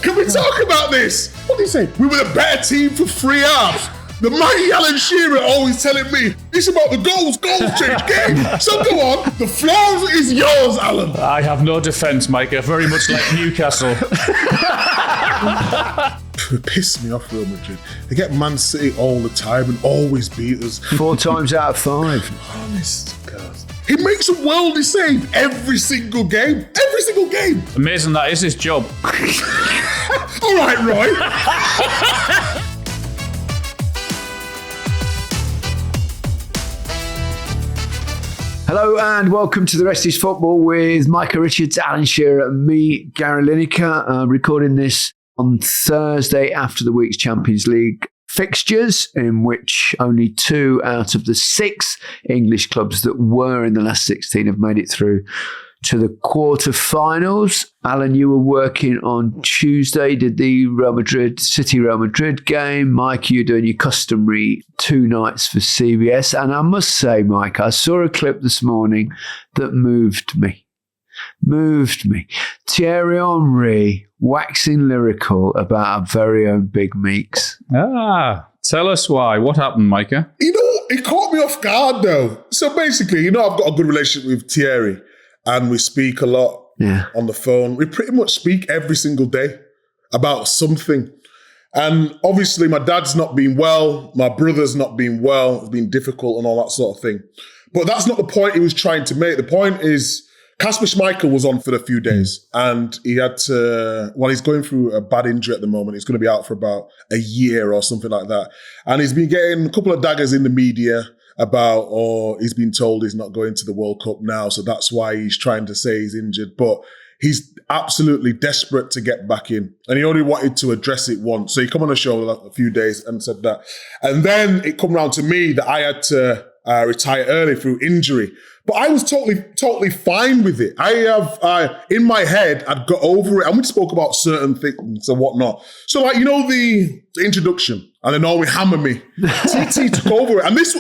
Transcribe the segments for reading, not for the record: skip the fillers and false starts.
Can we talk about this? What did he say? We were the better team for 3 hours. The mighty Alan Shearer always telling me, it's about the goals change game. So go on, the floor is yours, Alan. I have no defence, Micah, very much like Newcastle. It pissed me off, Real Madrid. They get Man City all the time and always beat us. 4 times out of 5. Honest to God. He makes a worldly save every single game. Every single game. Amazing, that is his job. All right, Roy. Hello and welcome to The Rest is Football with Micah Richards, Alan Shearer and me, Gary Lineker, recording this on Thursday after the week's Champions League fixtures, in which only 2 out of the 6 English clubs that were in the last 16 have made it through to the quarterfinals. Alan, you were working on Tuesday, did the City-Real Madrid game. Mike, you're doing your customary 2 nights for CBS. And I must say, Mike, I saw a clip this morning that moved me. Thierry Henry waxing lyrical about our very own Big Meeks. Tell us why. What happened, Micah? You know, it caught me off guard, though. So basically, I've got a good relationship with Thierry. And we speak a lot on the phone. We pretty much speak every single day about something. And obviously my dad's not been well, my brother's not been well, it's been difficult and all that sort of thing. But that's not the point he was trying to make. The point is, Kasper Schmeichel was on for a few days and he had to, he's going through a bad injury at the moment. He's going to be out for about a year or something like that. And he's been getting a couple of daggers in the media about, he's been told he's not going to the World Cup now, so that's why he's trying to say he's injured. But he's absolutely desperate to get back in. And he only wanted to address it once. So he come on a show a few days and said that. And then it come round to me that I had to retire early through injury. But I was totally fine with it. I have, in my head, I'd got over it. And we spoke about certain things and whatnot. So the introduction, and then always hammer me. TT took over it. And this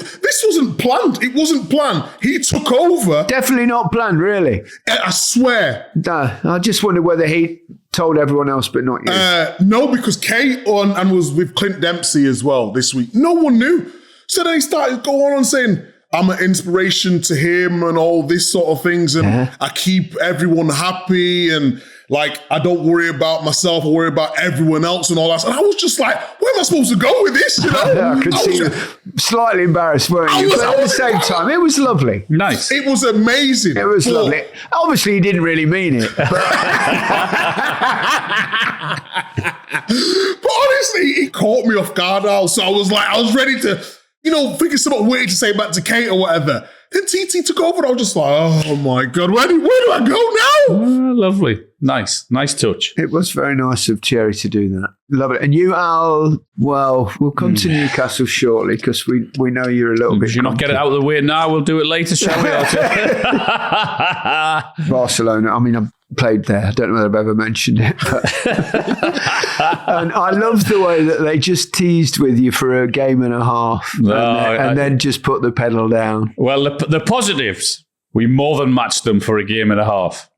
wasn't planned. It wasn't planned. He took over. Definitely not planned, really. I swear. I just wondered whether he told everyone else, but not you. No, because Kate and was with Clint Dempsey as well this week. No one knew. So then he started going on saying, I'm an inspiration to him and all this sort of things. And I keep everyone happy. And I don't worry about myself. I worry about everyone else and all that. And I was just like, where am I supposed to go with this? I could see you slightly embarrassed, weren't you? But at the same time, it was lovely. Nice. It was amazing. It was lovely. Obviously, he didn't really mean it. But honestly, it caught me off guard, Al. So I was ready to, thinking something weird to say back to Kate or whatever. Then TT took over and I was just like, oh my God, where do I go now? Lovely. Nice touch. It was very nice of Thierry to do that. Love it. And you, Al, well, we'll come to Newcastle shortly because we know you're a little bit... Should not get it out of the way now? We'll do it later, shall we? Barcelona. I mean, I've played there. I don't know whether I've ever mentioned it. But and I love the way that they just teased with you for a game and a half and then just put the pedal down. Well, the positives, we more than matched them for a game and a half.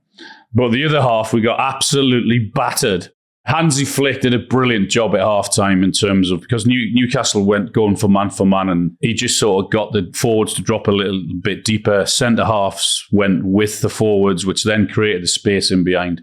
But the other half, we got absolutely battered. Hansi Flick did a brilliant job at halftime in terms of, because Newcastle went going for man, and he just sort of got the forwards to drop a little bit deeper. Centre halves went with the forwards, which then created the space in behind.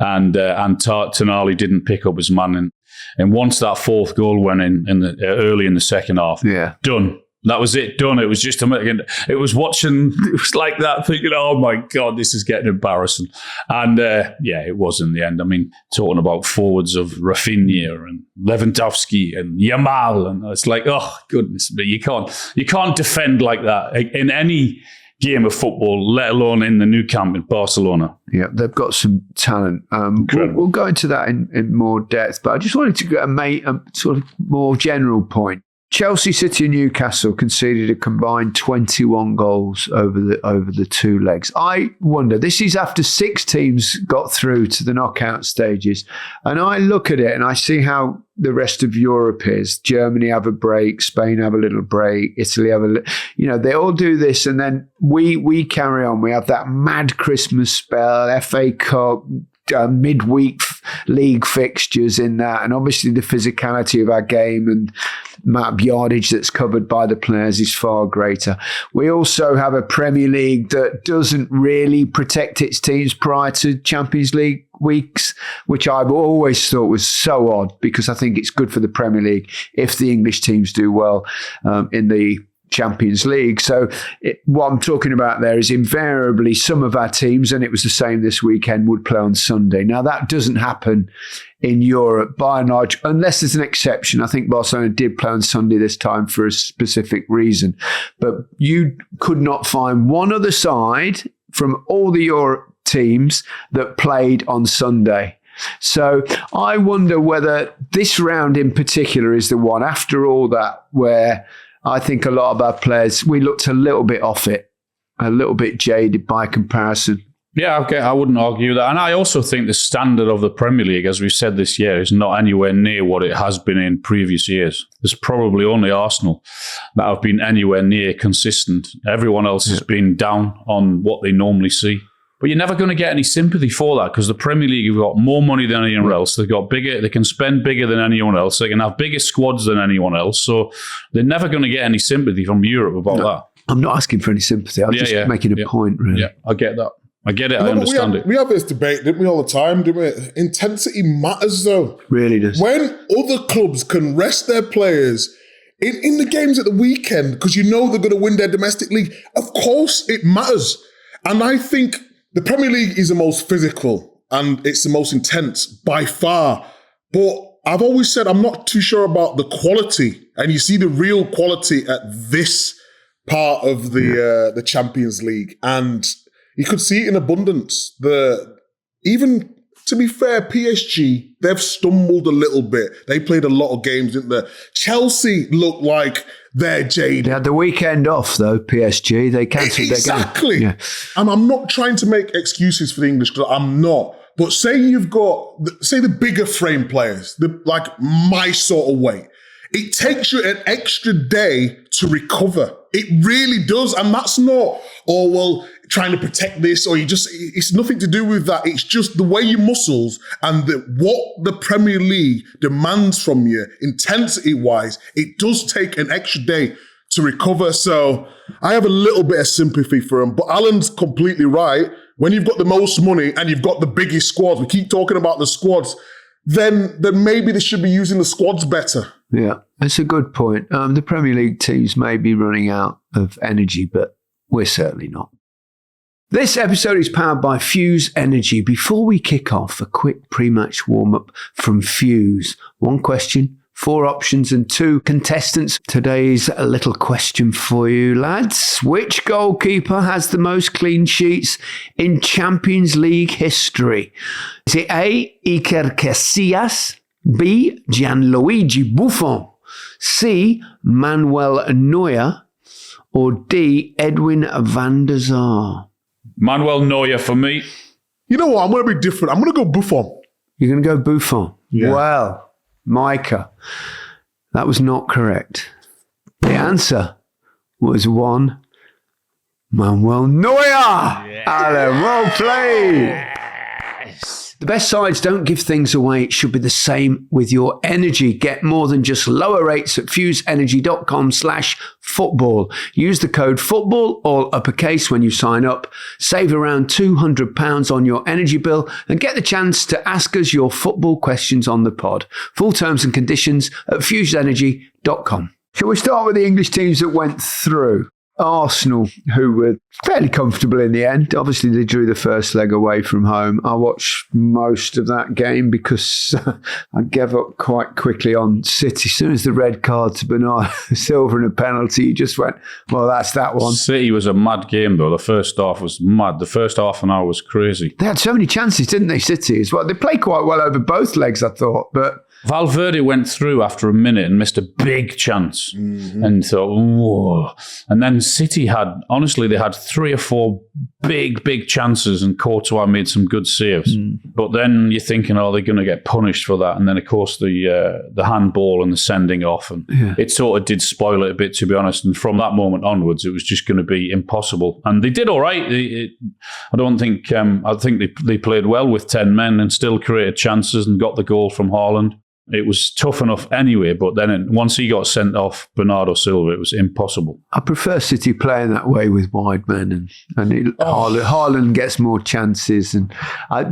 And Toon Army didn't pick up his man. And once that 4th goal went in early in the second half, done. That was it, done. It was just, it was watching, it was like that, thinking, oh my God, this is getting embarrassing. And it was in the end. I mean, talking about forwards of Rafinha and Lewandowski and Yamal, and it's like, oh goodness me, you can't defend like that in any game of football, let alone in the Nou Camp in Barcelona. Yeah, they've got some talent. We'll go into that in more depth, but I just wanted to get a sort of more general point. Chelsea, City and Newcastle conceded a combined 21 goals over the 2 legs. I wonder, this is after 6 teams got through to the knockout stages. And I look at it and I see how the rest of Europe is. Germany have a break, Spain have a little break, Italy have they all do this. And then we carry on. We have that mad Christmas spell, FA Cup, midweek league fixtures in that, and obviously the physicality of our game and amount of yardage that's covered by the players is far greater. We also have a Premier League that doesn't really protect its teams prior to Champions League weeks, which I've always thought was so odd, because I think it's good for the Premier League if the English teams do well in the Champions League. So what I'm talking about there is invariably some of our teams, and it was the same this weekend, would play on Sunday. Now that doesn't happen in Europe by and large, unless there's an exception. I think Barcelona did play on Sunday this time for a specific reason. But you could not find one other side from all the Europe teams that played on Sunday. So I wonder whether this round in particular is the one, after all that, where I think a lot of our players, we looked a little bit off it, a little bit jaded by comparison. Yeah, okay, I wouldn't argue that. And I also think the standard of the Premier League, as we've said this year, is not anywhere near what it has been in previous years. There's probably only Arsenal that have been anywhere near consistent. Everyone else has been down on what they normally see. But you're never going to get any sympathy for that, because the Premier League have got more money than anyone else. They've got bigger. They can spend bigger than anyone else. They can have bigger squads than anyone else. So they're never going to get any sympathy from Europe about that. I'm not asking for any sympathy. I'm just making a point, really. Yeah, I get that. I get it. I understand it. We have this debate, didn't we, all the time, didn't we? Intensity matters, though. Really does. When other clubs can rest their players in the games at the weekend because you know they're going to win their domestic league, of course it matters. And I think the Premier League is the most physical and it's the most intense by far. But I've always said I'm not too sure about the quality. And you see the real quality at this part of the Champions League. And you could see it in abundance. Even, to be fair, PSG, they've stumbled a little bit. They played a lot of games, didn't they? Chelsea looked like they're jaded. They had the weekend off, though, PSG. They cancelled their game. Exactly. Yeah. And I'm not trying to make excuses for the English, because I'm not. But say you've got, the bigger frame players, like my sort of weight. It takes you an extra day to recover. It really does. And that's not, trying to protect this, or it's nothing to do with that. It's just the way your muscles and what the Premier League demands from you, intensity-wise, it does take an extra day to recover. So I have a little bit of sympathy for him. But Alan's completely right. When you've got the most money and you've got the biggest squads, we keep talking about the squads, then maybe they should be using the squads better. Yeah, that's a good point. The Premier League teams may be running out of energy, but we're certainly not. This episode is powered by Fuse Energy. Before we kick off, a quick pre-match warm-up from Fuse. 1 question, 4 options and 2 contestants. Today's a little question for you, lads. Which goalkeeper has the most clean sheets in Champions League history? Is it A, Iker Casillas, B, Gianluigi Buffon, C, Manuel Neuer, or D, Edwin van der Sar? Manuel Neuer for me. You know what? I'm going to be different. I'm going to go Buffon. You're going to go Buffon? Yeah. Well, Micah, that was not correct. The answer was 1, Manuel Neuer. Yeah. Alan, well played. Yes. The best sides don't give things away. It should be the same with your energy. Get more than just lower rates at fuseenergy.com/football. Use the code football, all uppercase, when you sign up. Save around £200 on your energy bill and get the chance to ask us your football questions on the pod. Full terms and conditions at fuseenergy.com. Shall we start with the English teams that went through? Arsenal, who were fairly comfortable in the end. Obviously, they drew the first leg away from home. I watched most of that game because I gave up quite quickly on City. As soon as the red card to Bernardo Silva and a penalty, you just went, well, that's that one. City was a mad game, though. The first half was mad. The first half an hour was crazy. They had so many chances, didn't they, City, as well? They played quite well over both legs, I thought, but... Valverde went through after a minute and missed a big chance and thought, whoa. And then City had 3 or 4 big chances, and Courtois made some good saves. But then you're thinking, they're going to get punished for that. And then, of course, the handball and the sending off. And it sort of did spoil it a bit, to be honest. And from that moment onwards, it was just going to be impossible. And they did all right. I think they played well with 10 men and still created chances and got the goal from Haaland. It was tough enough anyway, but then once he got sent off, Bernardo Silva, it was impossible. I prefer City playing that way with wide men, Haaland gets more chances, and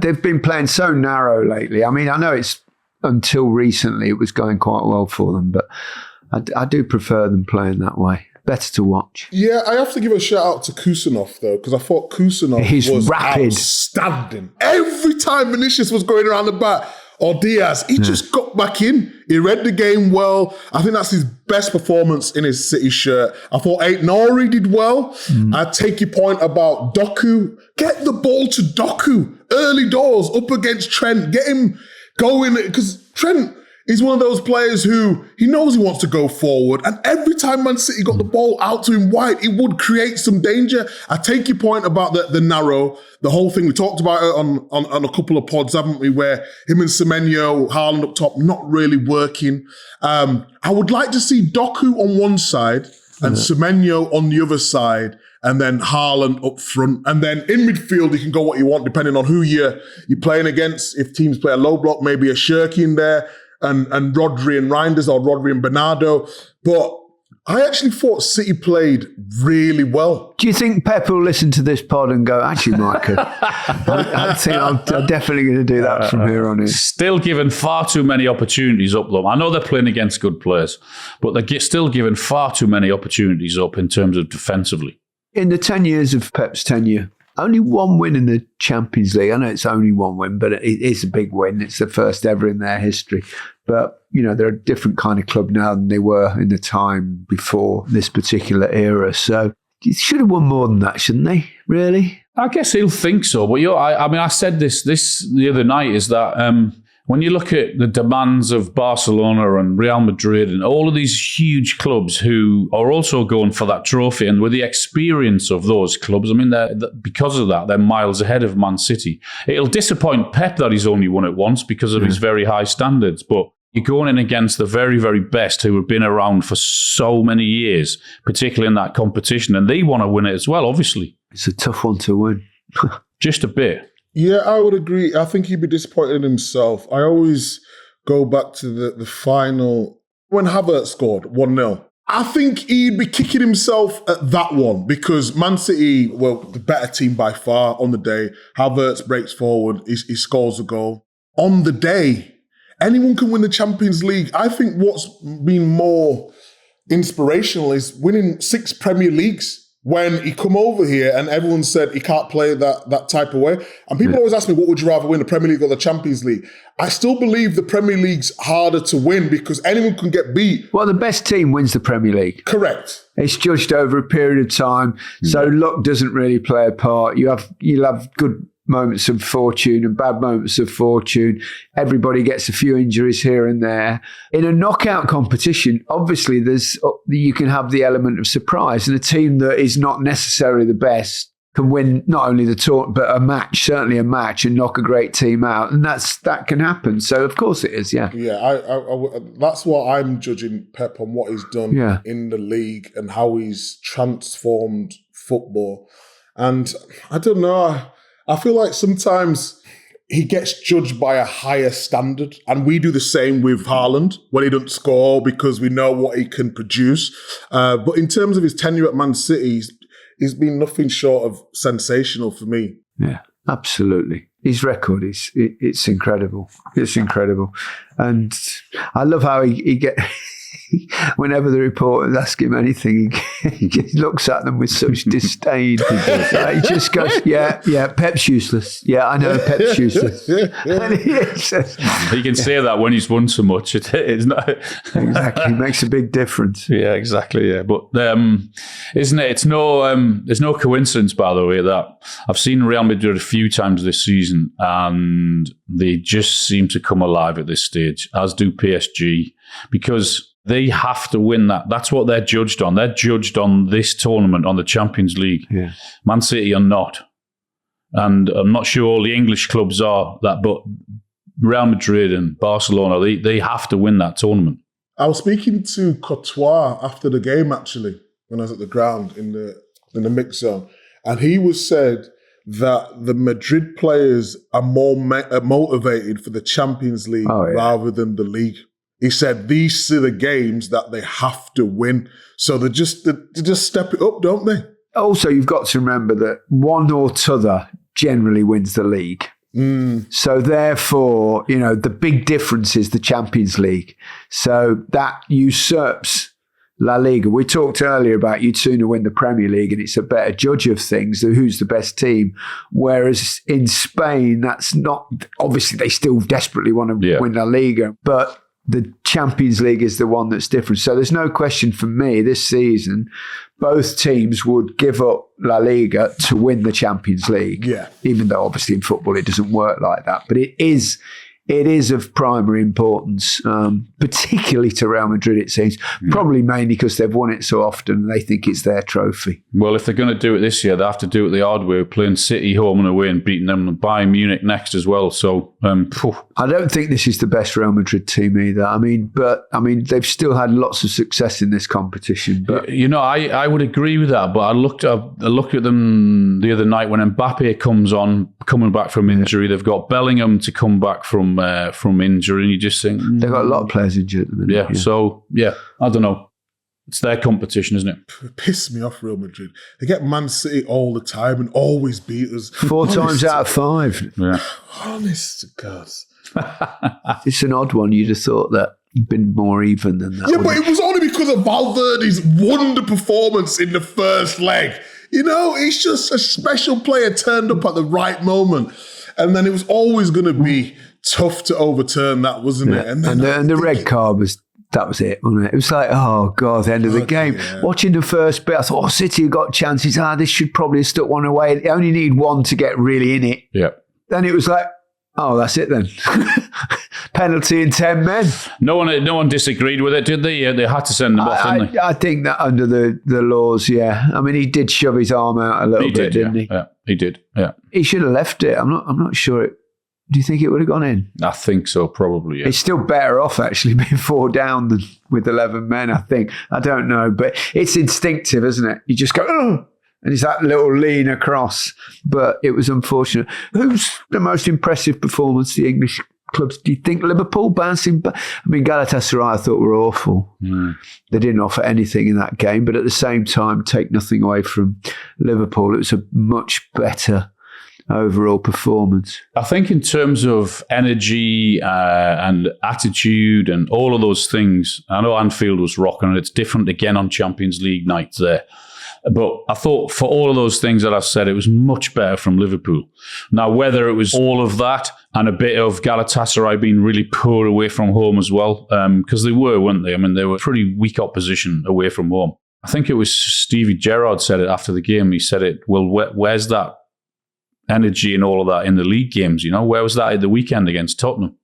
they've been playing so narrow lately. I mean, I know it's until recently it was going quite well for them, but I do prefer them playing that way. Better to watch. Yeah, I have to give a shout out to Kusanov though, because I thought Kusanov was rapid, outstanding. Every time Vinicius was going around the back, or Diaz, he just got back in. He read the game well. I think that's his best performance in his City shirt. I thought Aït-Nouri did well. I take your point about Doku. Get the ball to Doku early doors up against Trent. Get him going, because Trent is one of those players who he knows he wants to go forward, and every time Man City got the ball out to him wide, it would create some danger. I take your point about the narrow, the whole thing. We talked about it on a couple of pods, haven't we, where him and Semenyo, Haaland up top, not really working. I would like to see Doku on one side and Semenyo on the other side, and then Haaland up front. And then in midfield, you can go what you want, depending on who you're playing against. If teams play a low block, maybe a Shirky in there, and Rodri and Reinders, or Rodri and Bernardo. But I actually thought City played really well. Do you think Pep will listen to this pod and go, actually, Micah, I think I'm definitely going to do that from here on in? Still given far too many opportunities up them. I know they're playing against good players, but they're still given far too many opportunities up in terms of defensively. In the 10 years of Pep's tenure, only one win in the Champions League. I know it's only one win, but it is a big win. It's the first ever in their history. But, they're a different kind of club now than they were in the time before this particular era. So you should have won more than that, shouldn't they? Really? I guess he'll think so. But I said this the other night, is that when you look at the demands of Barcelona and Real Madrid and all of these huge clubs who are also going for that trophy, and with the experience of those clubs, because of that, they're miles ahead of Man City. It'll disappoint Pep that he's only won it once because of his very high standards, but you're going in against the very, very best who have been around for so many years, particularly in that competition, and they want to win it as well, obviously. It's a tough one to win. Just a bit. Yeah, I would agree. I think he'd be disappointed in himself. I always go back to the final when Havertz scored 1-0. I think he'd be kicking himself at that one because Man City were the better team by far on the day. Havertz breaks forward, he scores a goal. On the day, anyone can win the Champions League. I think what's been more inspirational is winning 6 Premier Leagues. When he come over here and everyone said he can't play that type of way. And people always ask me, what would you rather win, the Premier League or the Champions League? I still believe the Premier League's harder to win because anyone can get beat. Well, the best team wins the Premier League. Correct. It's judged over a period of time. So luck doesn't really play a part. You'll have good moments of fortune and bad moments of fortune. Everybody gets a few injuries here and there. In a knockout competition, obviously you can have the element of surprise, and a team that is not necessarily the best can win not only the tour but a match, certainly a match, and knock a great team out, and that can happen. So of course it is, yeah. Yeah, I that's what I'm judging Pep on, what he's done in the league and how he's transformed football. And I don't know. I feel like sometimes he gets judged by a higher standard, and we do the same with Haaland when he doesn't score because we know what he can produce. But in terms of his tenure at Man City, he's been nothing short of sensational for me. Yeah, absolutely. His record it's incredible. It's incredible. And I love how he gets... Whenever the reporters ask him anything, he looks at them with such disdain. He just goes, yeah, Pep's useless. Yeah, I know Pep's useless. And you can say that when he's won so much. It's not exactly. It makes a big difference. Yeah, exactly. Yeah, but isn't it? It's there's no coincidence, by the way, that I've seen Real Madrid a few times this season, and they just seem to come alive at this stage, as do PSG, because They have to win that. That's what they're judged on. They're judged on this tournament, on the Champions League. Yeah. Man City are not. And I'm not sure all the English clubs are that, but Real Madrid and Barcelona, they have to win that tournament. I was speaking to Courtois after the game, actually, when I was at the ground in the mix zone. And he said that the Madrid players are more motivated for the Champions League rather than the league. He said these are the games that they have to win. So they just step it up, don't they? Also, you've got to remember that one or t'other generally wins the league. So therefore, the big difference is the Champions League. So that usurps La Liga. We talked earlier about you'd sooner win the Premier League and it's a better judge of things, who's the best team. Whereas in Spain, that's not, obviously they still desperately want to win La Liga, but the Champions League is the one that's different. So there's no question for me this season, both teams would give up La Liga to win the Champions League. Yeah. Even though obviously in football it doesn't work like that. But it is of primary importance, particularly to Real Madrid, it seems. Probably mainly because they've won it so often and they think it's their trophy. Well, if they're going to do it this year, they have to do it the hard way, playing City home and away and beating them and Bayern Munich next as well. So, I don't think this is the best Real Madrid team either. I mean, they've still had lots of success in this competition. But I would agree with that. But I looked at them the other night when Mbappe coming back from injury. They've got Bellingham to come back from injury, and you just think they've got a lot of players injured at the minute. Yeah. So I don't know. It's their competition, isn't it? It pisses me off, Real Madrid. They get Man City all the time and always beat us. 4 times out of 5. Yeah. Honest to God. It's an odd one. You'd have thought that it'd been more even than that. Yeah, but it was only because of Valverde's wonder performance in the first leg. It's just a special player turned up at the right moment. And then it was always going to be tough to overturn that, wasn't it? And the red card that was it, wasn't it? It was like, oh God, the end of the game. Yeah. Watching the first bit, I thought, City have got chances. This should probably have stuck one away. They only need one to get really in it. Yeah. Then it was like, oh, that's it then. Penalty in 10 men. No one disagreed with it, did they? They had to send them off, didn't they? I think that under the laws, yeah. I mean, he did shove his arm out a little bit, didn't he? Yeah, he did. Yeah. He should have left it. I'm not sure. Do you think it would have gone in? I think so, probably. Yeah. It's still better off actually being 4 down than with 11 men. I think. I don't know, but it's instinctive, isn't it? You just go, oh. And it's that little lean across. But it was unfortunate. Who's the most impressive performance, the English clubs? Do you think Liverpool bouncing back? I mean, Galatasaray I thought were awful. They didn't offer anything in that game. But at the same time, take nothing away from Liverpool. It was a much better overall performance. I think in terms of energy and attitude and all of those things, I know Anfield was rocking and it's different again on Champions League nights there. But I thought for all of those things that I've said, it was much better from Liverpool. Now, whether it was all of that and a bit of Galatasaray being really poor away from home as well, because they were, weren't they? I mean, they were pretty weak opposition away from home. I think it was Stevie Gerrard said it after the game. He said it, well, where's that energy and all of that in the league games? Where was that at the weekend against Tottenham?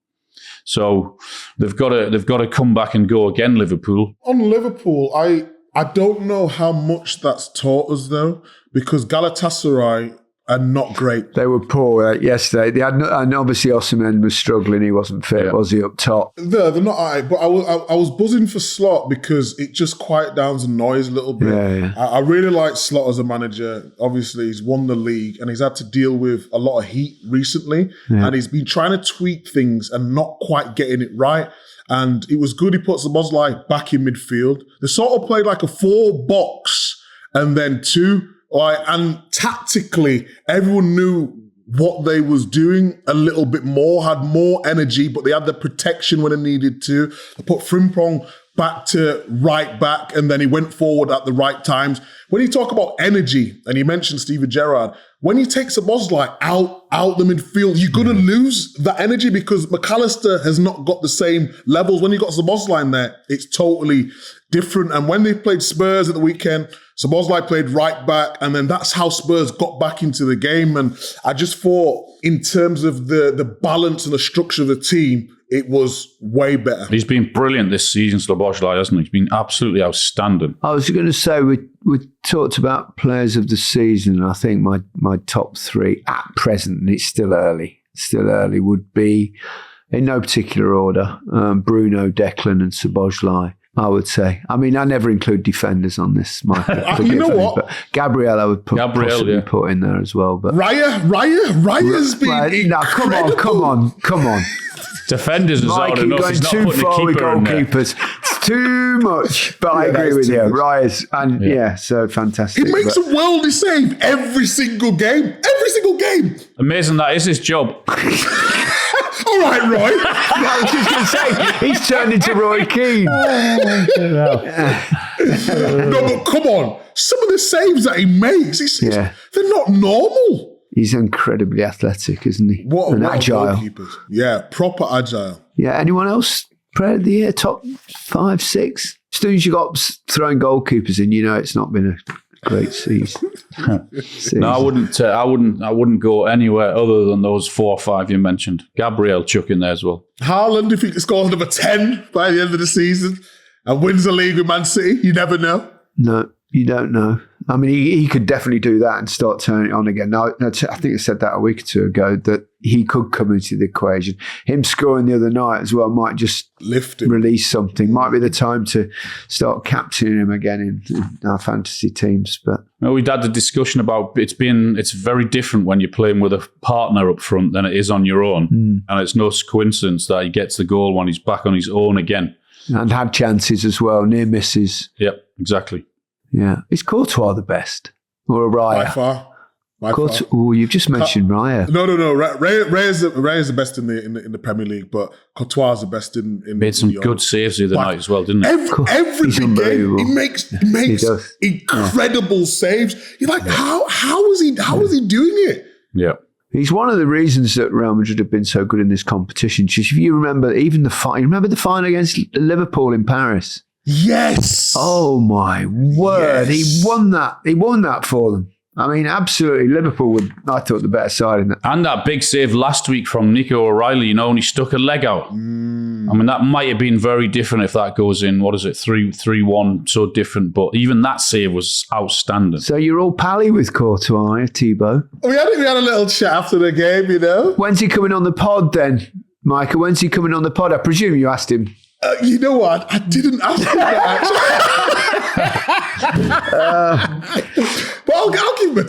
So they've got to come back and go again, Liverpool. On Liverpool, I don't know how much that's taught us, though, because Galatasaray are not great. They were poor yesterday. They had and obviously Osimhen was struggling. He wasn't fit, was he, up top? They're not all right, but I was buzzing for Slot because it just quiet down the noise a little bit. Yeah. I really like Slot as a manager. Obviously, he's won the league and he's had to deal with a lot of heat recently. Yeah. And he's been trying to tweak things and not quite getting it right. And it was good he put Szoboszlai back in midfield. They sort of played like a 4-box and then 2. And tactically, everyone knew what they was doing a little bit more, had more energy, but they had the protection when they needed to. They put Frimpong back to right back, and then he went forward at the right times. When you talk about energy, and you mentioned Steven Gerrard, when you take Szoboszlai out out the midfield, you're going to lose that energy because McAllister has not got the same levels. When you got Szoboszlai there, it's totally different. And when they played Spurs at the weekend, Szoboszlai played right back, and then that's how Spurs got back into the game. And I just thought, in terms of the balance and the structure of the team, it was way better. He's been brilliant this season, Szoboszlai, hasn't he? He's been absolutely outstanding. I was going to say, we talked about players of the season, and I think my top three at present, and it's still early, would be, in no particular order, Bruno, Declan and Szoboszlai, I would say. I mean, I never include defenders on this, Micah. You know what? But Gabriel, I would possibly put in there as well. But Raya's been no, come on. Defenders is hard enough. Going too far with goalkeepers. It's too much. But I agree with you. Raya's, and so fantastic. He makes a worldly save every single game. Amazing that is his job. All right, Roy. I was just going to say, he's turned into Roy Keane. No, but come on. Some of the saves that he makes, they're not normal. He's incredibly athletic, isn't he? What agile. Goalkeepers. Yeah, proper agile. Yeah, anyone else player of the year, top 5, 6? As soon as you got throwing goalkeepers in, it's not been a great season. No, I wouldn't go anywhere other than those 4 or 5 you mentioned. Gabriel chuck in there as well. Haaland, if he scores another 10 by the end of the season and wins the league with Man City, you never know. No, you don't know. I mean, he could definitely do that and start turning it on again. Now, I think I said that a week or two ago, that he could come into the equation. Him scoring the other night as well might just lift him, release something. Might be the time to start captaining him again in our fantasy teams. But we'd had the discussion about it's very different when you're playing with a partner up front than it is on your own. And it's no coincidence that he gets the goal when he's back on his own again. And had chances as well, near misses. Yep, exactly. Yeah. Is Courtois the best? Or Raya? By far. Oh, you've just mentioned Raya. No. Raya is the best in the Premier League, but Courtois is the best in made some good saves the other night as well, didn't he? Every big game, he makes incredible saves. You're like, how is he doing it? Yeah. He's one of the reasons that Real Madrid have been so good in this competition. If you remember, even the final against Liverpool in Paris. Yes. Oh my word! Yes. He won that. He won that for them. I mean, absolutely. Liverpool were, I thought, the better side in that. And that big save last week from Nico O'Reilly, and he stuck a leg out. I mean, that might have been very different if that goes in, 3-1, so different. But even that save was outstanding. So you're all pally with Courtois, Thibaut? We had a little chat after the game, When's he coming on the pod then, Micah? When's he coming on the pod? I presume you asked him. You know what? I didn't ask him that, but I'll give him a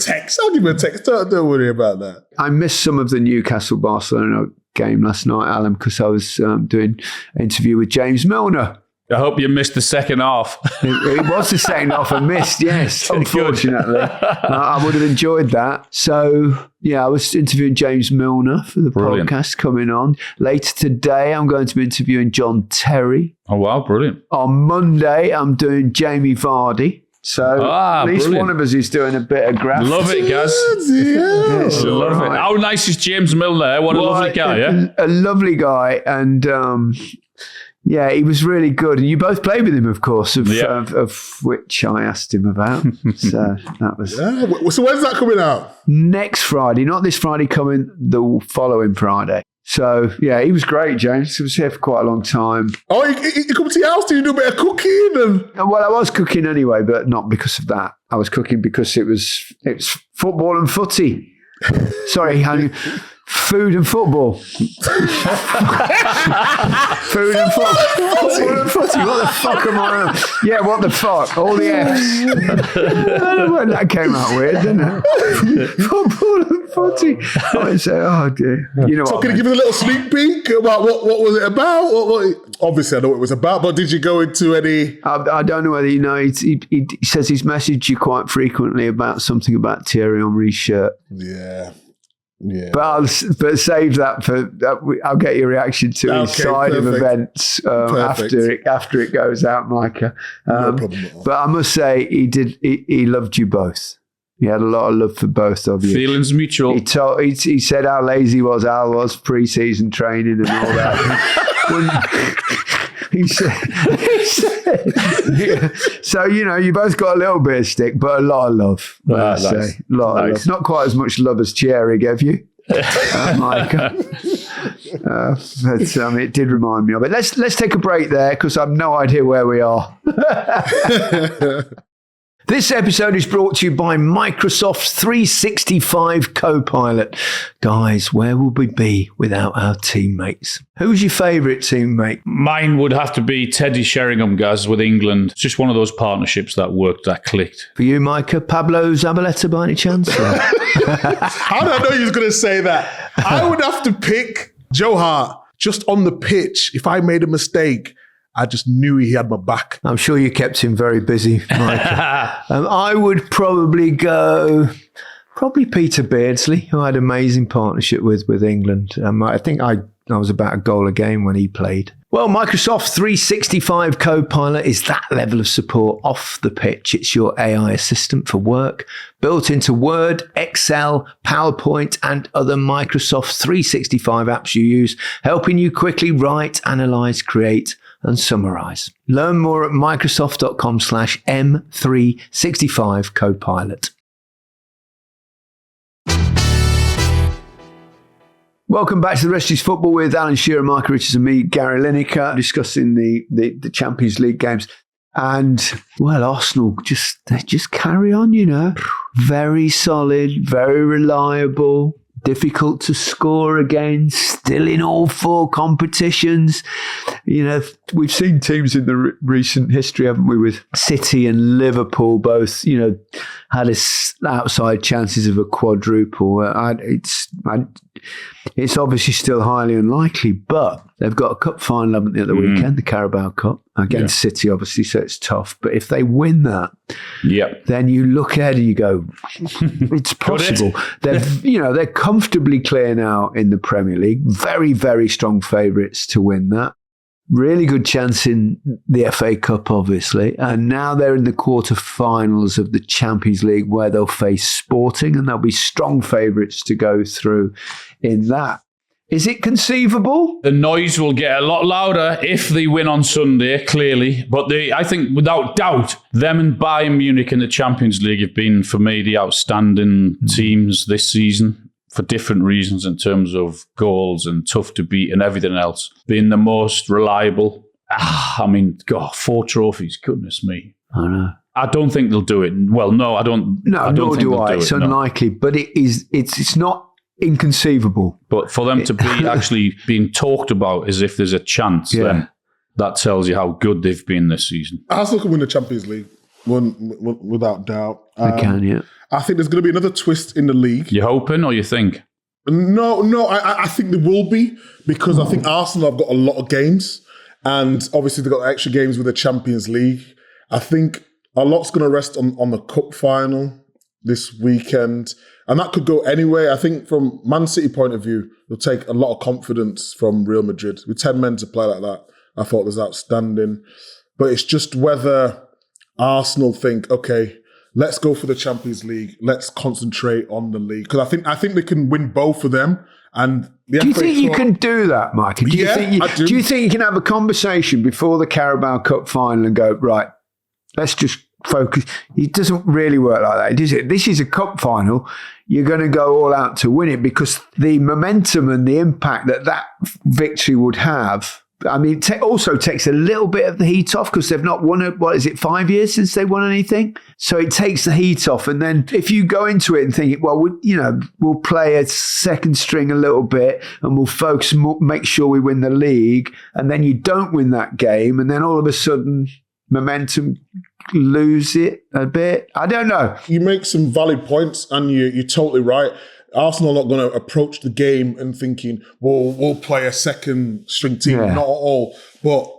text. Don't worry about that. I missed some of the Newcastle Barcelona game last night, Alan, because I was doing an interview with James Milner. I hope you missed the second half. It was the second half I missed, yes, unfortunately. I would have enjoyed that. So, I was interviewing James Milner for the podcast coming on. Later today, I'm going to be interviewing John Terry. Oh, wow, brilliant. On Monday, I'm doing Jamie Vardy. So at least one of us is doing a bit of graphics. Love it, guys. Love it. How nice is James Milner? What a lovely guy, A lovely guy. And... he was really good. And you both played with him, of course, of which I asked him about. So that was... So when's that coming out? Next Friday. Not this Friday coming, the following Friday. So, he was great, James. He was here for quite a long time. Oh, he come to your house? Did you do a bit of cooking? Well, I was cooking anyway, but not because of that. I was cooking because it was football and footy. Sorry, honey. Food and football. Food and footy. What the fuck am I on? Yeah, what the fuck? All the F's. That came out weird, didn't it? Football and footy. I say, oh dear. You know so what? Can you give us a little sneak peek about what was it about? What, obviously, I know what it was about, but did you go into any... I don't know whether you know. He says he's messaged you quite frequently about something about Thierry Henry's shirt. Yeah. But save that for I'll get your reaction to his side of events after it goes out, Micah. No problem at all. But I must say he loved you both. He had a lot of love for both of you. Feelings mutual. He said how lazy Al was pre-season training and all that. He said, yeah. So, you both got a little bit of stick, but a lot of love. Nice. A lot of love. Not quite as much love as Thierry gave you, Micah. But it did remind me of it. Let's take a break there because I've no idea where we are. This episode is brought to you by Microsoft 365 Copilot. Guys, where would we be without our teammates? Who's your favourite teammate? Mine would have to be Teddy Sheringham, guys, with England. It's just one of those partnerships that worked, that clicked. For you, Micah, Pablo Zabaleta by any chance? How did I know you was going to say that? I would have to pick Joe Hart just on the pitch. If I made a mistake, I just knew he had my back. I'm sure you kept him very busy, Micah. I would probably go... Probably Peter Beardsley, who I had an amazing partnership with England. I think I was about a goal a game when he played. Well, Microsoft 365 Copilot is that level of support off the pitch. It's your AI assistant for work, built into Word, Excel, PowerPoint, and other Microsoft 365 apps you use, helping you quickly write, analyze, create, and summarize. Learn more at Microsoft.com/M365 Copilot. Welcome back to the Rest is Football with Alan Shearer, Micah Richards and me, Gary Lineker, discussing the Champions League games. And, well, Arsenal they just carry on, Very solid, very reliable, difficult to score against, still in all four competitions. We've seen teams in the recent history, haven't we, with City and Liverpool both, had outside chances of a quadruple. It's obviously still highly unlikely, but they've got a cup final, haven't they, at the weekend, the Carabao Cup, against City, obviously, so it's tough. But if they win that, then you look ahead and you go, it's possible. They're comfortably clear now in the Premier League. Very, very strong favourites to win that. Really good chance in the FA Cup, obviously. And now they're in the quarterfinals of the Champions League where they'll face Sporting and they'll be strong favourites to go through in that. Is it conceivable? The noise will get a lot louder if they win on Sunday, clearly. But I think, without doubt, them and Bayern Munich in the Champions League have been, for me, the outstanding teams this season. For different reasons in terms of goals and tough to beat and everything else. Being the most reliable. 4 trophies, goodness me. I know. I don't think they'll do it. Well, no, I don't. No, nor do I. It's unlikely, but it's not inconceivable. But for them to be actually being talked about as if there's a chance, then that tells you how good they've been this season. Arsenal can win the Champions League, without doubt. They can, yeah. I think there's going to be another twist in the league. You hoping or you think? No, I think there will be because I think Arsenal have got a lot of games and obviously they've got extra games with the Champions League. I think a lot's going to rest on the cup final this weekend and that could go anyway. I think from Man City point of view, it'll take a lot of confidence from Real Madrid. With 10 men to play like that, I thought was outstanding. But it's just whether Arsenal think, okay, let's go for the Champions League. Let's concentrate on the league because I think they can win both of them. And do you think you can do that, Micah? Do you think you can have a conversation before the Carabao Cup final and go, right, let's just focus? It doesn't really work like that, does it? This is a cup final. You're going to go all out to win it because the momentum and the impact that victory would have. I mean, it also takes a little bit of the heat off because they've not won 5 years since they won anything? So it takes the heat off. And then if you go into it and think, well, we'll play a second string a little bit and we'll focus, make sure we win the league. And then you don't win that game. And then all of a sudden, momentum lose it a bit. I don't know. You make some valid points and you're totally right. Arsenal are not going to approach the game and thinking, well, we'll play a second string team. Not at all. But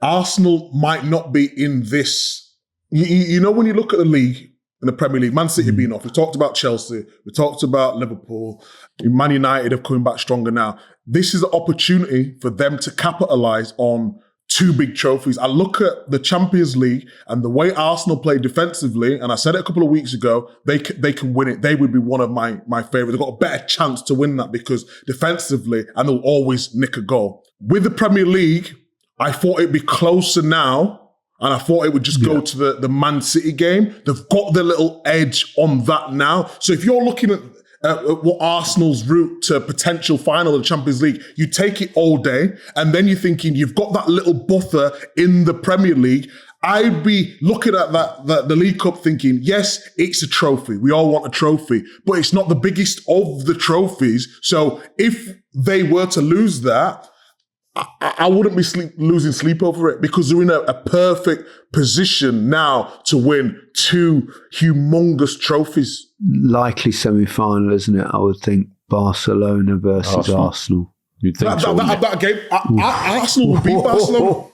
Arsenal might not be in this. You know, when you look at the league, in the Premier League, Man City being off. We talked about Chelsea. We talked about Liverpool. Man United are coming back stronger now. This is an opportunity for them to capitalise on two big trophies. I look at the Champions League and the way Arsenal play defensively, and I said it a couple of weeks ago, they can win it. They would be one of my favourites. They've got a better chance to win that because defensively, and they'll always nick a goal. With the Premier League, I thought it'd be closer now, and I thought it would just go to the Man City game. They've got the little edge on that now. So if you're looking at what Arsenal's route to potential final of the Champions League, you take it all day, and then you're thinking you've got that little buffer in the Premier League. I'd be looking at the League Cup thinking, yes, it's a trophy. We all want a trophy, but it's not the biggest of the trophies. So if they were to lose that, I wouldn't be losing sleep over it because they're in a perfect position now to win two humongous trophies. Likely semi-final, isn't it? I would think Barcelona versus Arsenal. You'd think that game, Arsenal would beat Barcelona.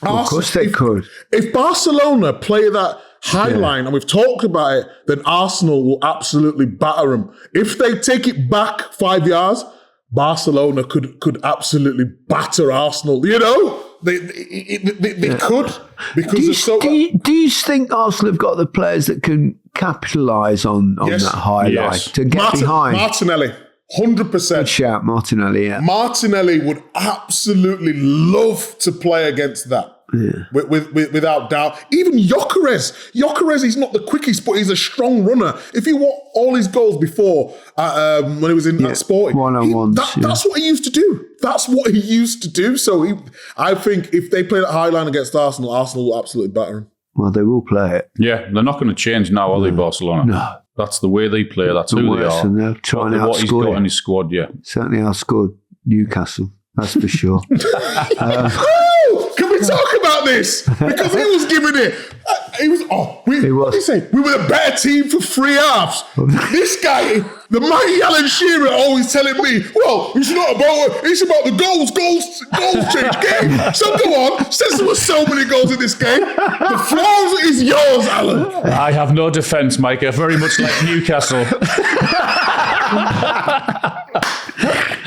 Of course they could. If Barcelona play that high line, and we've talked about it, then Arsenal will absolutely batter them. If they take it back 5 yards, Barcelona could absolutely batter Arsenal. You know, they could because do you think Arsenal have got the players that can capitalise on that high line to get behind? Martinelli, 100%. Good shout, Martinelli. Yeah, Martinelli would absolutely love to play against that. Yeah. Without doubt. Even Gyökeres, he's not the quickest, but he's a strong runner. If you want all his goals before, when he was in that Sporting, one-on-ones, that's what he used to do. That's what he used to do. So I think if they play that high line against Arsenal will absolutely batter him. Well, they will play it. Yeah, they're not going to change now, are they, Barcelona? No. That's the way they play. That's who they are. And they're trying to what he's got in his squad, Certainly outscored Newcastle, that's for sure. Can we talk about this? Because he was giving it. What did he say? We were the better team for 3 halves. This guy, the mighty Alan Shearer, always telling me, well, it's not about it's about the goals change game. So go on, since there were so many goals in this game, the floor is yours, Alan. I have no defence, Micah. Very much like Newcastle.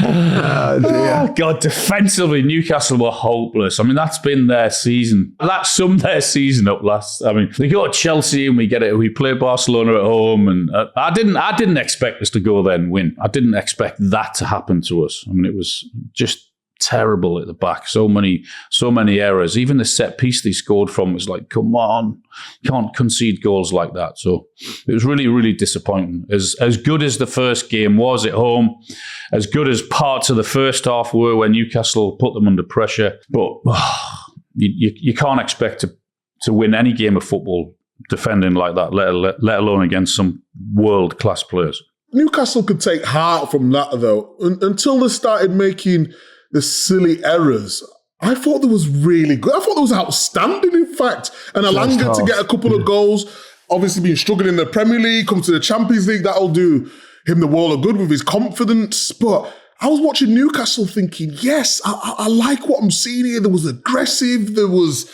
Oh, God, defensively, Newcastle were hopeless. I mean, that's been their season. That summed their season up last. I mean, they go to Chelsea and we play Barcelona at home, and I didn't expect us to go there and win. I didn't expect that to happen to us. I mean, it was just terrible at the back. So many errors. Even the set piece they scored from was like, come on, you can't concede goals like that. So it was really, really disappointing. As good as the first game was at home, as good as parts of the first half were when Newcastle put them under pressure, but you can't expect to win any game of football defending like that, let alone against some world-class players. Newcastle could take heart from that, though. Until they started making the silly errors, I thought that was really good. I thought that was outstanding, in fact. And Alanga to get a couple of goals, obviously been struggling in the Premier League, come to the Champions League, that'll do him the world of good with his confidence. But I was watching Newcastle thinking, yes, I like what I'm seeing here. There was aggressive, there was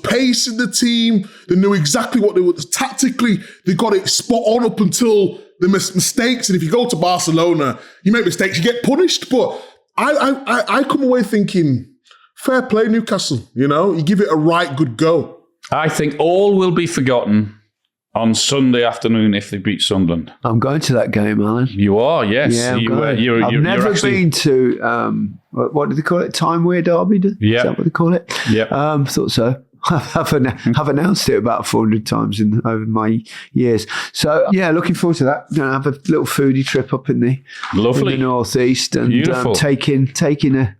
pace in the team. They knew exactly what they were. Tactically, they got it spot on up until the mistakes. And if you go to Barcelona, you make mistakes, you get punished. But I come away thinking, fair play, Newcastle. You know, you give it a right good go. I think all will be forgotten on Sunday afternoon if they beat Sunderland. I'm going to that game, Alan. You are, yes. Yeah, I've never been to, what do they call it? Time-Wear Derby? Yeah. Is that what they call it? Yeah. Thought so. I've announced it about 400 times over my years. So, yeah, looking forward to that. Going to have a little foodie trip up in the northeast and taking a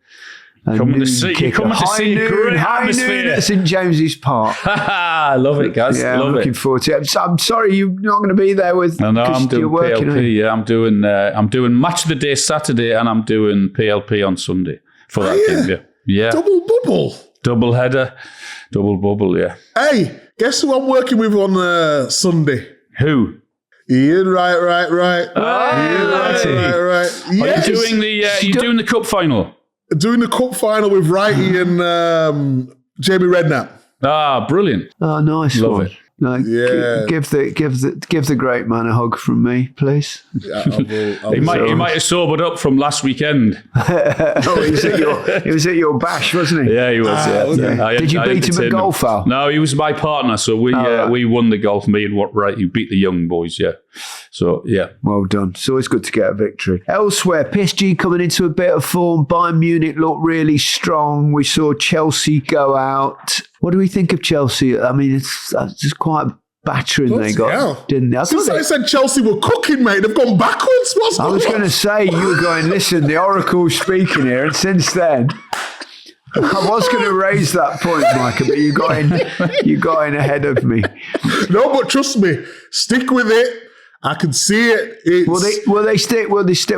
coming to see a great atmosphere at St James's Park. I love it, guys. Yeah, I'm looking forward to it. I'm sorry you're not going to be there with. No, I'm doing PLP. Yeah, I'm doing Match of the Day Saturday, and I'm doing PLP on Sunday for that game. Yeah, double bubble, double header, double bubble. Yeah. Hey, guess who I'm working with on Sunday? Who? Ian, right. Yes. Are you doing the cup final? Doing the cup final with Righty and Jamie Redknapp. Ah, brilliant. Oh, nice. Love it. Like, give the great man a hug from me, please. Yeah, he might have sobered up from last weekend. He was at your bash, wasn't he? Yeah, he was. Did you beat him at golf, Al? No, he was my partner, so we won the golf. Me and you beat the young boys. Yeah, so yeah, well done. It's always good to get a victory. Elsewhere, PSG coming into a bit of form. Bayern Munich looked really strong. We saw Chelsea go out. What do we think of Chelsea? I mean, it's just quite a battering they got, didn't they? Since I said Chelsea were cooking, mate, they've gone backwards. I was going to say, you were going, listen, the Oracle's speaking here, and since then, I was going to raise that point, Micah, but you got in ahead of me. No, but trust me, stick with it. I can see it. They stick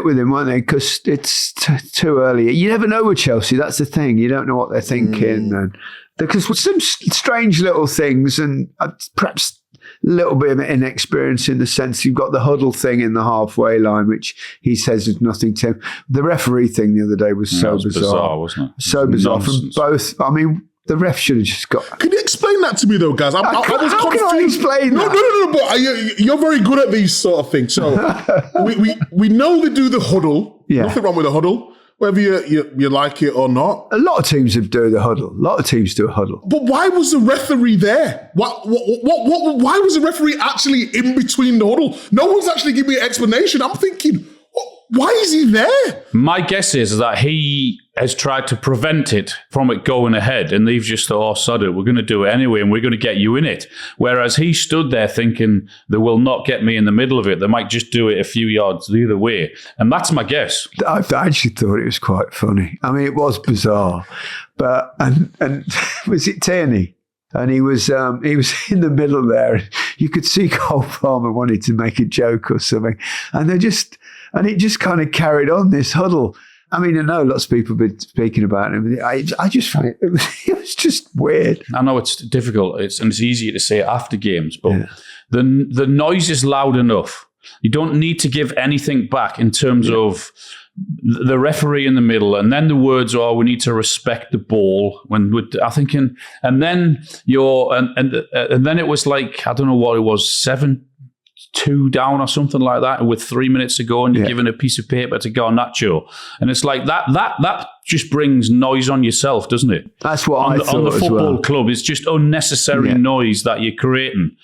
with him, won't they? Because it's too early. You never know with Chelsea. That's the thing. You don't know what they're thinking. And because with some strange little things, and perhaps a little bit of inexperience in the sense you've got the huddle thing in the halfway line, which he says is nothing to him. The referee thing the other day was bizarre, wasn't it? So bizarre from both. I mean, the ref should have just got... Can you explain that to me, though, guys? I was confused. How can I explain that? No, but you're very good at these sort of things. So we know they do the huddle. Yeah. Nothing wrong with the huddle, whether you like it or not. A lot of teams do the huddle. A lot of teams do a huddle. But why was the referee there? Why was the referee actually in between the huddle? No one's actually giving me an explanation. I'm thinking, why is he there? My guess is that he has tried to prevent it from it going ahead, and they've just thought, oh, sod it, we're going to do it anyway, and we're going to get you in it. Whereas he stood there thinking, they will not get me in the middle of it. They might just do it a few yards the other way. And that's my guess. I actually thought it was quite funny. I mean, it was bizarre. But, and was it Tierney? And he was in the middle there. You could see Cole Palmer wanted to make a joke or something. And it just kind of carried on, this huddle. I mean, I know lots of people have been speaking about it. I just find it was just weird. I know it's difficult. It's easier to say after games, but the noise is loud enough. You don't need to give anything back in terms of the referee in the middle, and then the words are, we need to respect the ball. When I'm thinking, and then and then it was like, I don't know what it was, 7-2 down or something like that, with 3 minutes to go, and you're given a piece of paper to Garnacho, and it's like that just brings noise on yourself, doesn't it? That's what I thought on the football as club. It's just unnecessary noise that you're creating.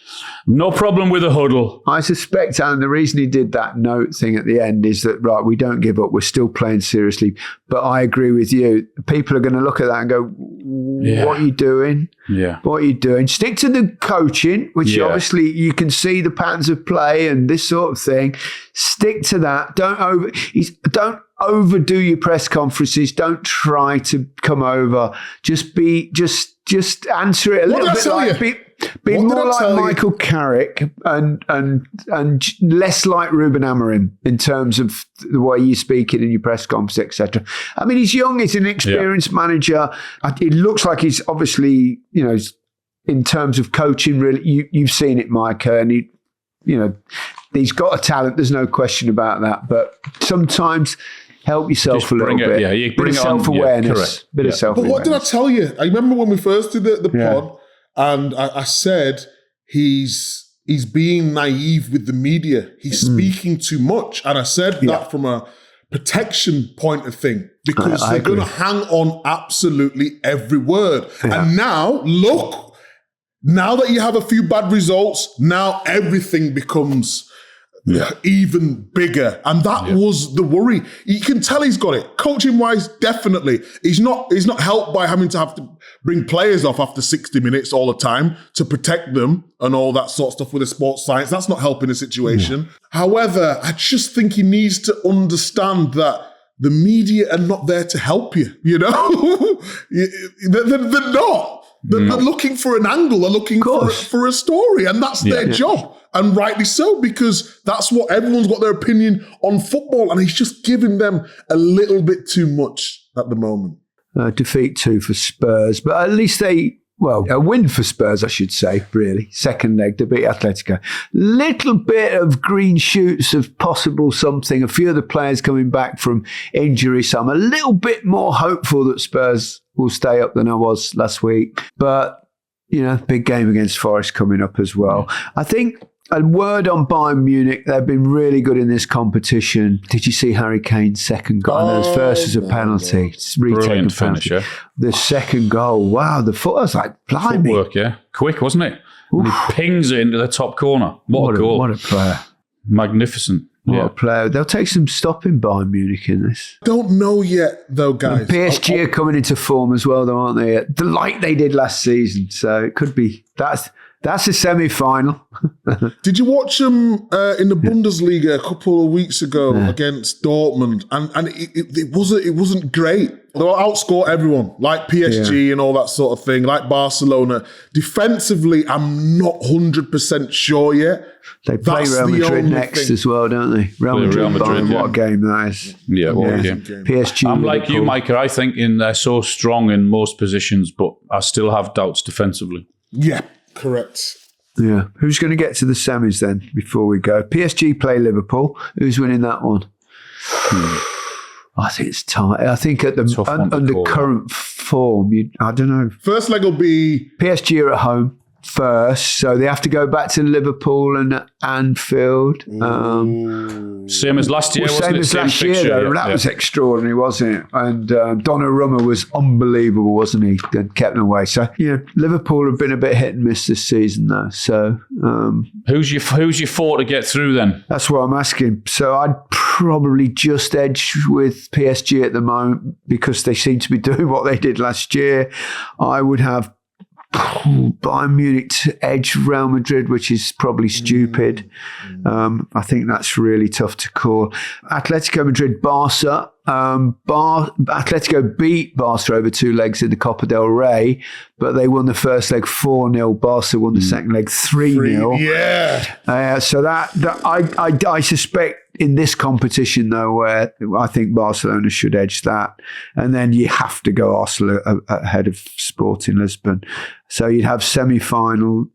No problem with a huddle. I suspect, Alan, the reason he did that note thing at the end is that, right, we don't give up. We're still playing seriously. But I agree with you. People are going to look at that and go, what are you doing? Yeah. What are you doing? Stick to the coaching, which obviously you can see the patterns of play and this sort of thing. Stick to that. Don't overdo your press conferences. Don't try to come over. Just answer it a little bit like be more like Michael Carrick and less like Ruben Amorim in terms of the way you speak it in your press conference, etc. I mean, he's young. He's an experienced manager. It looks like he's obviously, in terms of coaching, really, you've seen it, Micah, and he's got a talent. There's no question about that. But sometimes help yourself just a little bit. You bring bit of self-awareness. Bit of self-awareness. But what did I tell you? I remember when we first did the pod, and I said he's being naive with the media. He's speaking too much. And I said that from a protection point of thing, because they're going to hang on absolutely every word. Yeah. And now, look, now that you have a few bad results, now everything becomes even bigger. And that was the worry. You can tell he's got it. Coaching wise, definitely. He's not helped by having to bring players off after 60 minutes all the time to protect them and all that sort of stuff with the sports science. That's not helping the situation. However, I just think he needs to understand that the media are not there to help you, They're not. They're looking for an angle. They're looking for a story, and that's their job. And rightly so, because that's what everyone's got their opinion on football, and he's just giving them a little bit too much at the moment. Defeat 2 for Spurs, but at least a win for Spurs, I should say, really. Second leg to beat Atletico. Little bit of green shoots of possible something. A few of the players coming back from injury, so I'm a little bit more hopeful that Spurs will stay up than I was last week. But big game against Forest coming up as well. I think a word on Bayern Munich, they've been really good in this competition. Did you see Harry Kane's second goal? I know his first was a penalty. It's Brilliant finish, yeah. The second goal, wow, the foot, I was like, blimey. Footwork, yeah. Quick, wasn't it? And he pings it into the top corner. What a goal. What a player. Magnificent. What a player. They'll take some stopping Bayern Munich in this. Don't know yet, though, guys. And PSG are coming into form as well, though, aren't they? Like they did last season. So it could be, that's a semi-final. Did you watch them in the Bundesliga a couple of weeks ago against Dortmund? And it wasn't great. They'll outscore everyone, like PSG and all that sort of thing, like Barcelona. Defensively, I'm not 100% sure yet. They play Real Madrid next as well, don't they? Real Madrid, what a game that is. Yeah, what a game. PSG. I'm like you, Micah. I think they're so strong in most positions, but I still have doubts defensively. Yeah. Correct. Yeah. Who's going to get to the semis then before we go? PSG play Liverpool. Who's winning that one? I think it's tight. I think at the under current form, I don't know. First leg will be PSG are at home first, so they have to go back to Liverpool and Anfield. Same as last year, wasn't same it? as last year, though. That was extraordinary, wasn't it? And Donnarumma was unbelievable, wasn't he? And kept them away. So, Liverpool have been a bit hit and miss this season, though. So, who's your four to get through then? That's what I'm asking. So, I'd probably just edge with PSG at the moment because they seem to be doing what they did last year. I would have Bayern Munich to edge Real Madrid, which is probably stupid. I think that's really tough to call. Atletico Madrid, Barca. Atletico beat Barca over 2 legs in the Copa del Rey, but they won the first leg 4-0. Barca won the second leg 3-0. Yeah. So I suspect in this competition, though, where I think Barcelona should edge that, and then you have to go Arsenal ahead of Sporting Lisbon. So you'd have semi-final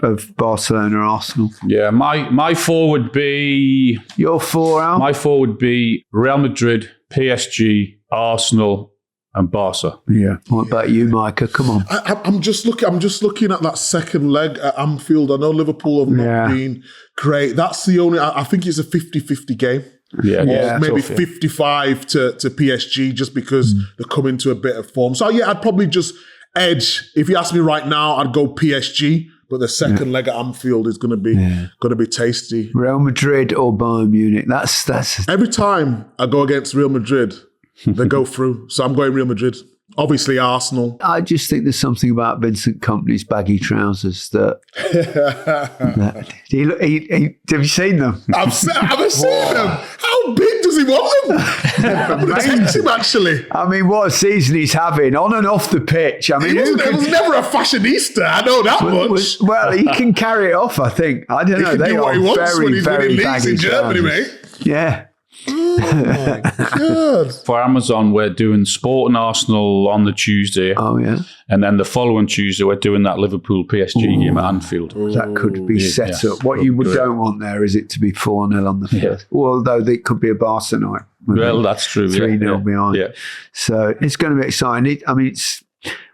of Barcelona-Arsenal. Yeah, my four would be... Your four, Al? My four would be Real Madrid, PSG, Arsenal, and Barca. Yeah. What about you, Micah? Come on. I'm just looking at that second leg at Anfield. I know Liverpool have not been great. That's the only... I think it's a 50-50 game. Yeah, maybe tough, 55 to PSG just because they're coming to a bit of form. So I'd probably just edge. If you ask me right now, I'd go PSG. But the second leg at Anfield is going to be tasty. Real Madrid or Bayern Munich. That's every time I go against Real Madrid, they go through. So I'm going Real Madrid. Obviously, Arsenal. I just think there's something about Vincent Kompany's baggy trousers that... have you seen them? I've seen them. How big does he want them? Protect him, actually. I mean, what a season he's having on and off the pitch. I mean, he was never a fashionista. I know that much. Well, he can carry it off, I think. I don't know. He can do what he wants when he's winning leagues in Germany, mate. Yeah. Oh my God. For Amazon, we're doing Sporting Arsenal on the Tuesday. Oh, yeah. And then the following Tuesday, we're doing that Liverpool PSG game at Anfield. That could be set up. What you don't want there is it to be 4-0 on the first. Although it could be a Barca night. Well, that's true. 3-0 behind. Yeah. So it's going to be exciting.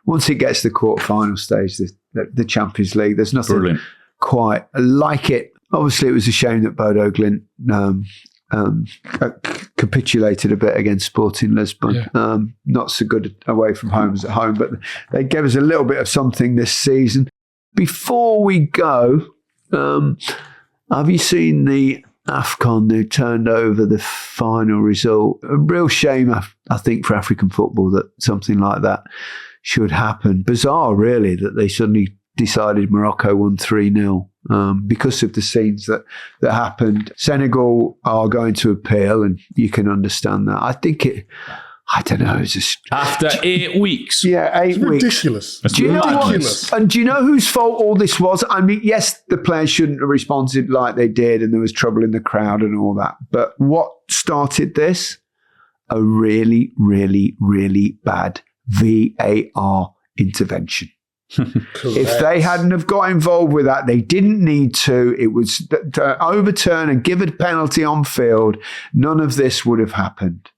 Once it gets to the quarterfinal stage, the Champions League, there's nothing quite like it. Obviously, it was a shame that Bodo Glimt capitulated a bit against Sporting Lisbon. Not so good away from home as at home, but they gave us a little bit of something this season. Before we go, have you seen the AFCON who turned over the final result? A real shame, I think, for African football that something like that should happen. Bizarre, really, that they suddenly decided Morocco won 3-0. Because of the scenes that happened. Senegal are going to appeal, and you can understand that. I don't know. It's just after 8 weeks. Yeah, 8 weeks. Ridiculous. Do you know what? And do you know whose fault all this was? I mean, yes, the players shouldn't have responded like they did, and there was trouble in the crowd and all that. But what started this? A really, really, really bad VAR intervention. If they hadn't have got involved with that, they didn't need to. It was to overturn and give a penalty on field. None of this would have happened.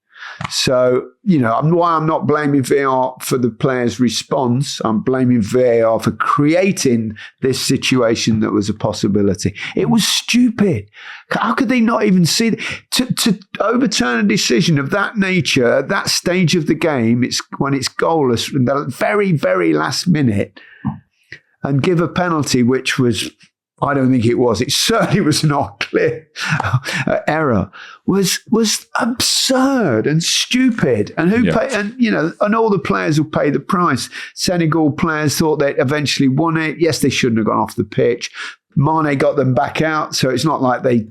So, why I'm not blaming VAR for the player's response. I'm blaming VAR for creating this situation that was a possibility. It was stupid. How could they not even see to overturn a decision of that nature at that stage of the game? It's when it's goalless in the very, very last minute, and give a penalty, which was, I don't think it was. It certainly was not clear error. Was absurd and stupid. And who paid? And all the players will pay the price. Senegal players thought they eventually won it. Yes, they shouldn't have gone off the pitch. Mane got them back out, so it's not like they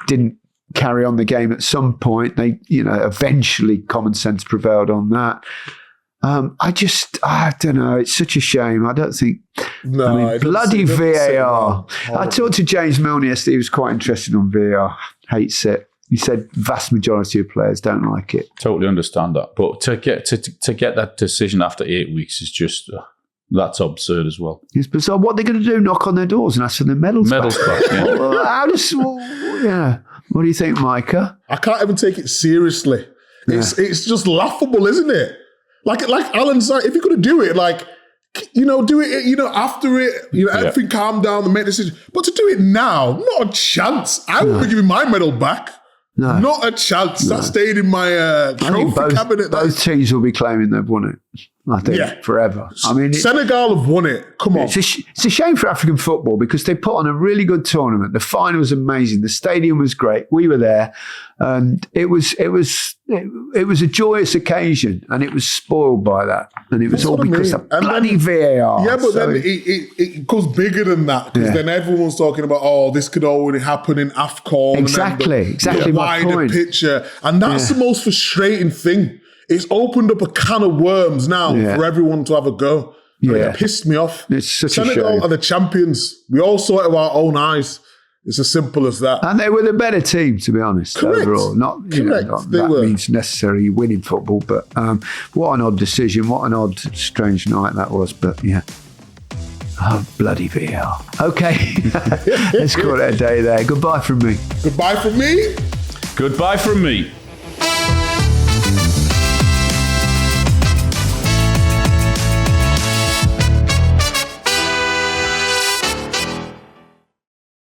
didn't carry on the game at some point. They, eventually common sense prevailed on that. I don't know. It's such a shame. I don't think. No, bloody VAR. I talked to James Milner yesterday. He was quite interested on VAR. Hates it. He said vast majority of players don't like it. Totally understand that. But to get that decision after 8 weeks is just that's absurd as well. It's bizarre. What are they going to do? Knock on their doors and ask for their medals back? Yeah. What do you think, Micah? I can't even take it seriously. It's just laughable, isn't it? Like Alan said, if you're going to do it, do it, after it, everything calm down and make decisions. But to do it now, not a chance. I won't be giving my medal back. No. Not a chance. No. That stayed in my trophy cabinet. Both teams will be claiming they've won it, I think, forever. I mean, Senegal have won it. Come on. It's a shame for African football because they put on a really good tournament. The final was amazing. The stadium was great. We were there, and it was a joyous occasion, and it was spoiled by that. And it was all because of bloody VAR. Yeah, but then it goes bigger than that because then everyone's talking about, this could only happen in AFCON. Exactly. My point. Picture, and that's the most frustrating thing. It's opened up a can of worms now for everyone to have a go. Yeah. It pissed me off. It's such Senegal a shame. are the champions. We all saw it with our own eyes. It's as simple as that. And they were the better team, to be honest, overall. Not that means necessarily winning football, but what an odd decision. What an odd, strange night that was. But yeah. Oh, bloody VAR. Okay. Let's call it a day there. Goodbye from me. Goodbye from me. Goodbye from me.